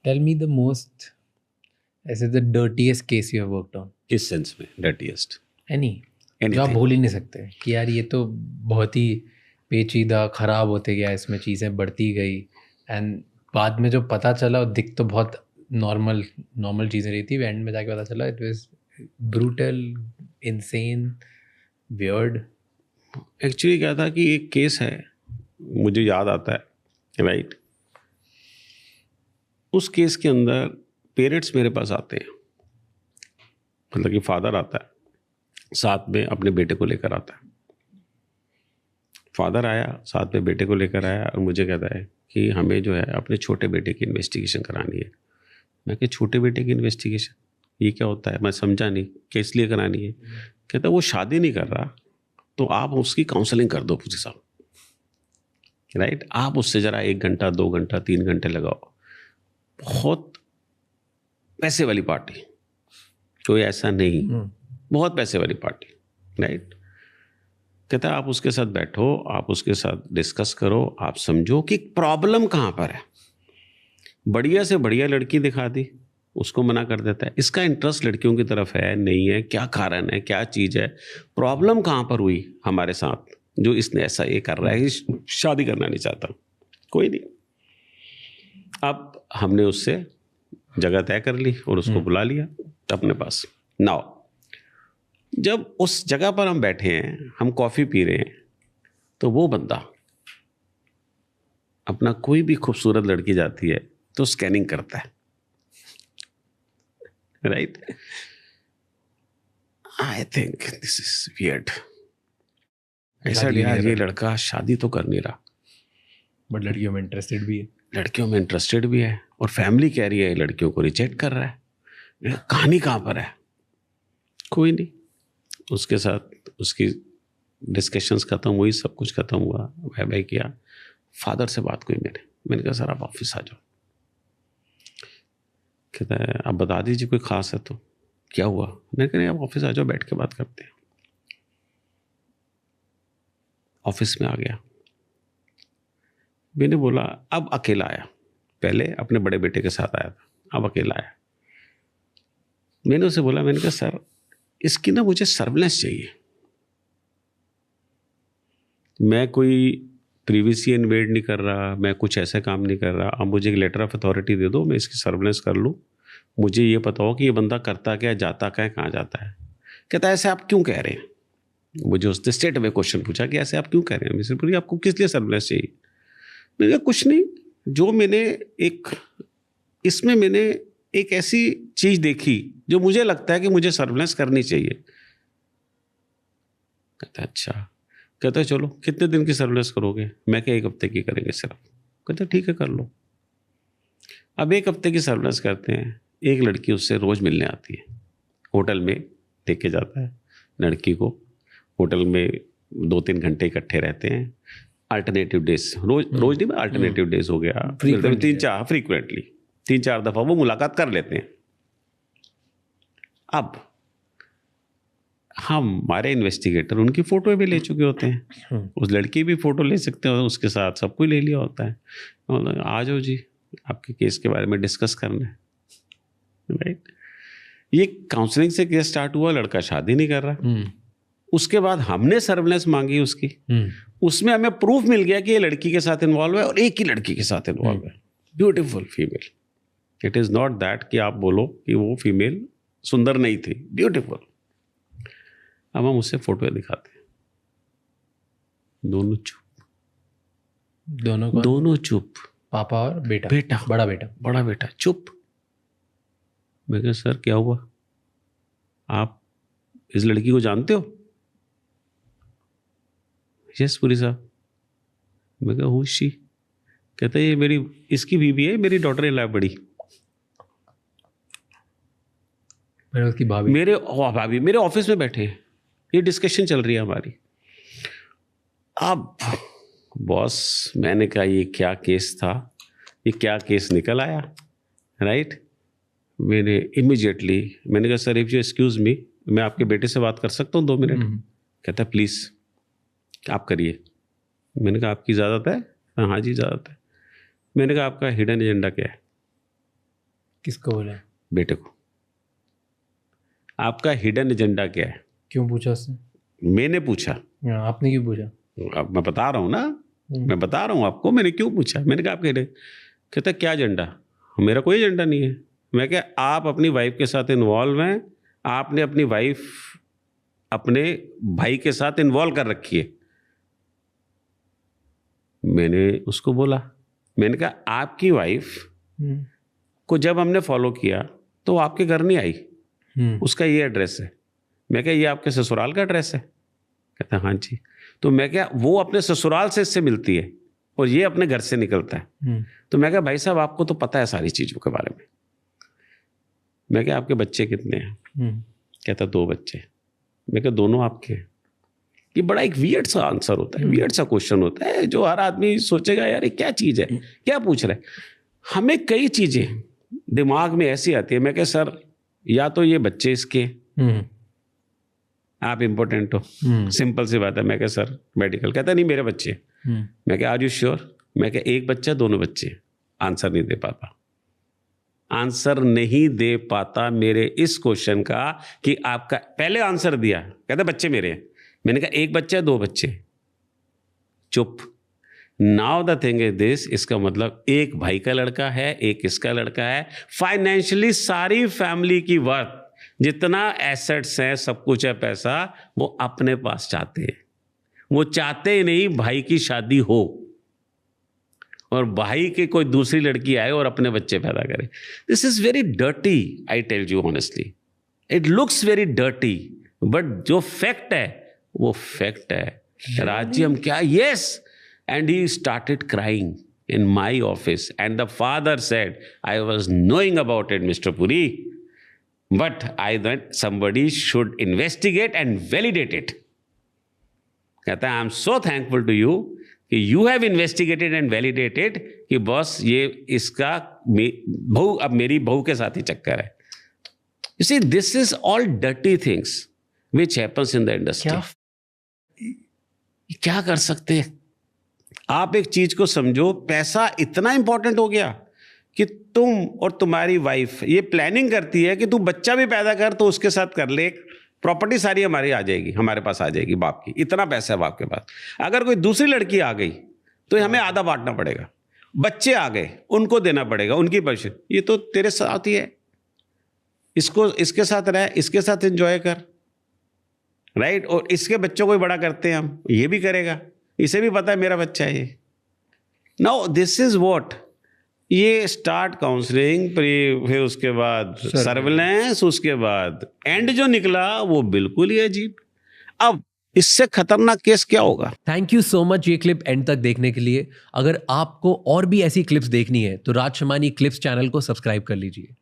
Tell me the most ऐसे the dirtiest case you have worked on. किस sense में dirtiest? Any जो आप भूल ही नहीं सकते कि यार ये तो बहुत ही पेचीदा ख़राब होते गया, इसमें चीज़ें बढ़ती गई एंड बाद में जो पता चला और दिख तो बहुत नॉर्मल चीज़ें रही थी, एंड में जाके पता चला it was brutal, insane, weird. Actually क्या था कि एक केस है, मुझे याद आता है, राइट. उस केस के अंदर पेरेंट्स मेरे पास आते हैं, मतलब कि फादर आता है, साथ में अपने बेटे को लेकर आता है. फादर आया, साथ में बेटे को लेकर आया और मुझे कहता है कि हमें जो है अपने छोटे बेटे की इन्वेस्टिगेशन करानी है. मैं कि छोटे बेटे की इन्वेस्टिगेशन ये क्या होता है, मैं समझा नहीं, किस लिए करानी है. कहता वो शादी नहीं कर रहा तो आप उसकी काउंसलिंग कर दो पूरे साहब, राइट. आप उससे ज़रा 1 घंटा 2 घंटा 3 घंटे लगाओ. बहुत पैसे वाली पार्टी, कोई ऐसा नहीं, बहुत पैसे वाली पार्टी, राइट. कहता है आप उसके साथ बैठो, आप उसके साथ डिस्कस करो, आप समझो कि प्रॉब्लम कहाँ पर है. बढ़िया से बढ़िया लड़की दिखा दी, उसको मना कर देता है. इसका इंटरेस्ट लड़कियों की तरफ है नहीं है, क्या कारण है, क्या चीज़ है, प्रॉब्लम कहाँ पर हुई हमारे साथ जो इसने ऐसा ये कर रहा है, शादी करना नहीं चाहता. कोई नहीं. अब हमने उससे जगह तय कर ली और उसको बुला लिया अपने पास. नाउ जब उस जगह पर हम बैठे हैं, हम कॉफ़ी पी रहे हैं, तो वो बंदा अपना कोई भी खूबसूरत लड़की जाती है तो स्कैनिंग करता है, right. I think this is weird. ऐसा यार ये लड़का शादी तो कर नहीं रहा, बट लड़कियों में इंटरेस्टेड भी है, लड़कियों में इंटरेस्टेड भी है, और फैमिली कह रही है लड़कियों को रिजेक्ट कर रहा है. कहानी कहाँ पर है? कोई नहीं. उसके साथ उसकी डिस्कशंस ख़त्म हुई, सब कुछ ख़त्म हुआ, भाई किया. फादर से बात हुई मैंने कहा सर आप ऑफिस आ जाओ. कहता है आप बता दीजिए कोई ख़ास है तो. क्या हुआ? मैंने कहा आप ऑफिस आ जाओ, बैठ के बात करते हैं. ऑफिस में आ गया. मैंने बोला अब अकेला आया, पहले अपने बड़े बेटे के साथ आया था, अब अकेला आया. मैंने उसे बोला, मैंने कहा सर इसकी ना मुझे सर्विलेंस चाहिए. मैं कोई प्रीवियसली इन्वेड नहीं कर रहा, मैं कुछ ऐसा काम नहीं कर रहा. अब मुझे एक लेटर ऑफ अथॉरिटी दे दो, मैं इसकी सर्विलेंस कर लूँ. मुझे ये पता हो कि ये बंदा करता क्या, जाता क्या, कहाँ जाता है. कहता है ऐसे आप क्यों कह रहे हैं? मुझे उसने स्ट्रेट अवे क्वेश्चन पूछा कि ऐसे आप क्यों कह रहे हैं. मिस्टर पुरी आपको किस लिए सर्विलेंस चाहिए? मैंने कहा कुछ नहीं, जो मैंने एक ऐसी चीज़ देखी जो मुझे लगता है कि मुझे सर्विलेंस करनी चाहिए. कहता है अच्छा. कहता है चलो कितने दिन की सर्विलेंस करोगे? मैं क्या 1 हफ्ते की करेंगे सिर्फ. कहते ठीक है कर लो. अब 1 हफ्ते की सर्विलेंस करते हैं. एक लड़की उससे रोज़ मिलने आती है, होटल में लेके जाता है लड़की को. होटल में 2-3 घंटे इकट्ठे रहते हैं. अल्टरनेटिव डेज, रोज नहीं, अल्टरनेटिव डेज हो गया, 3-4 फ्रीक्वेंटली 3-4 दफ़ा वो मुलाकात कर लेते हैं. अब हमारे इन्वेस्टिगेटर उनकी फ़ोटो भी ले चुके होते हैं, उस लड़की भी फ़ोटो ले सकते हैं, उसके साथ सब कुछ ले लिया होता है. आ जाओ जी, आपके केस के बारे में डिस्कस करना है, राइट. ये काउंसलिंग से केस स्टार्ट हुआ, लड़का शादी नहीं कर रहा. उसके बाद हमने सर्विलेंस मांगी उसकी, उसमें हमें प्रूफ मिल गया कि ये लड़की के साथ इन्वॉल्व है और एक ही लड़की के साथ इन्वॉल्व है. Beautiful female. It is not that कि आप बोलो कि वो फीमेल सुंदर नहीं थी, ब्यूटीफुल. अब हम उससे फोटो दिखाते हैं, दोनों चुप. दोनों चुप. पापा और बेटा बड़ा बेटा चुप. मैं कहा सर क्या हुआ, आप इस लड़की को जानते हो? यस पुरी साहब. मैं कहा हूँ शी. कहता है ये इसकी बीवी है, मेरी डॉटर इन लॉ बड़ी. उसकी भाभी, मेरे ऑफिस में बैठे हैं, ये डिस्कशन चल रही है हमारी. अब बॉस मैंने कहा ये क्या केस था, ये क्या केस निकल आया, राइट. मैंने इमीडिएटली मैंने कहा sir if you excuse me, मैं आपके बेटे से बात कर सकता हूँ 2 मिनट? कहता प्लीज़ आप करिए. मैंने कहा आपकी इजाज़त है? हाँ जी इजाज़त है. मैंने कहा आपका हिडन एजेंडा क्या है? किसको बोला? बेटे को। आपका हिडन एजेंडा क्या है? क्यों पूछा उसने? मैंने पूछा। आपने क्यों पूछा? अब मैं बता रहा हूँ ना, मैं बता रहा हूँ आपको मैंने क्यों पूछा। मैंने कहा आप कह रहे, कहता क्या एजेंडा? मेरा कोई एजेंडा नहीं है। मैं क्या, आप अपनी वाइफ के साथ इन्वॉल्व हैं, आपने अपनी वाइफ अपने भाई के साथ इन्वॉल्व कर रखी है। मैंने उसको बोला, मैंने कहा आपकी वाइफ को जब हमने फॉलो किया तो आपके घर नहीं आई, उसका ये एड्रेस है। मैं क्या ये आपके ससुराल का एड्रेस है? कहता हाँ जी। तो मैं क्या, वो अपने ससुराल से इससे मिलती है और ये अपने घर से निकलता है। तो मैं क्या भाई साहब आपको तो पता है सारी चीज़ों के बारे में। मैं क्या आपके बच्चे कितने हैं? कहता 2 बच्चे। मैं क्या दोनों आपके? ये बड़ा एक वियर्ड सा आंसर होता है, वियर्ड सा क्वेश्चन होता है, जो हर आदमी सोचेगा यार ये क्या चीज़ है, क्या पूछ रहा है। हमें कई चीज़ें दिमाग में ऐसी आती है। मैं क्या सर या तो ये बच्चे इसके, आप इम्पोर्टेंट हो, सिंपल सी बात है। मैं क्या सर मेडिकल? कहता नहीं मेरे बच्चे। मैं क्या आर यू श्योर? मैं क्या एक बच्चा दोनों बच्चे? आंसर नहीं दे पाता, आंसर नहीं दे पाता मेरे इस क्वेश्चन का कि आपका। पहले आंसर दिया, कहता बच्चे मेरे हैं। मैंने कहा एक बच्चा 2 बच्चे। चुप। Now the thing is this, इसका मतलब एक भाई का लड़का है, एक इसका लड़का है। फाइनेंशियली सारी फैमिली की वर्थ, जितना एसेट्स हैं, सब कुछ है, पैसा, वो अपने पास चाहते हैं। वो चाहते ही नहीं भाई की शादी हो और भाई के कोई दूसरी लड़की आए और अपने बच्चे पैदा करे। This is very dirty, I tell you honestly. It looks very dirty, but जो फैक्ट है वो फैक्ट है। राज जी हम क्या, yes. And he started crying in my office and the father said, I was knowing about it Mr. Puri, but I thought somebody should investigate and validate it. कहता है I am so thankful to you कि you have investigated and validated कि boss ये इसका बहू, अब मेरी बहू के साथ ही चक्कर है। You see, this is all dirty things which happens in the industry. क्या कर सकते हैं आप? एक चीज को समझो, पैसा इतना इंपॉर्टेंट हो गया कि तुम और तुम्हारी वाइफ ये प्लानिंग करती है कि तू बच्चा भी पैदा कर तो उसके साथ कर ले, प्रॉपर्टी सारी हमारी आ जाएगी, हमारे पास आ जाएगी बाप की, इतना पैसा है बाप के पास। अगर कोई दूसरी लड़की आ गई तो हमें आधा बांटना पड़ेगा, बच्चे आ गए उनको देना पड़ेगा, उनकी परमिशन, ये तो तेरे साथ ही है, इसको इसके साथ रह, इसके साथ एंजॉय कर, राइट। और इसके बच्चों को भी बड़ा करते हैं हम, ये भी करेगा, इसे भी पता है मेरा बच्चा है ये। नाउ दिस इज व्हाट, ये स्टार्ट काउंसलिंग, फिर उसके बाद सर्विलेंस, उसके बाद एंड जो निकला वो बिल्कुल ही अजीब। अब इससे खतरनाक केस क्या होगा? थैंक यू सो मच ये क्लिप एंड तक देखने के लिए। अगर आपको और भी ऐसी क्लिप्स देखनी है तो राज शमानी क्लिप्स चैनल को सब्सक्राइब कर लीजिए।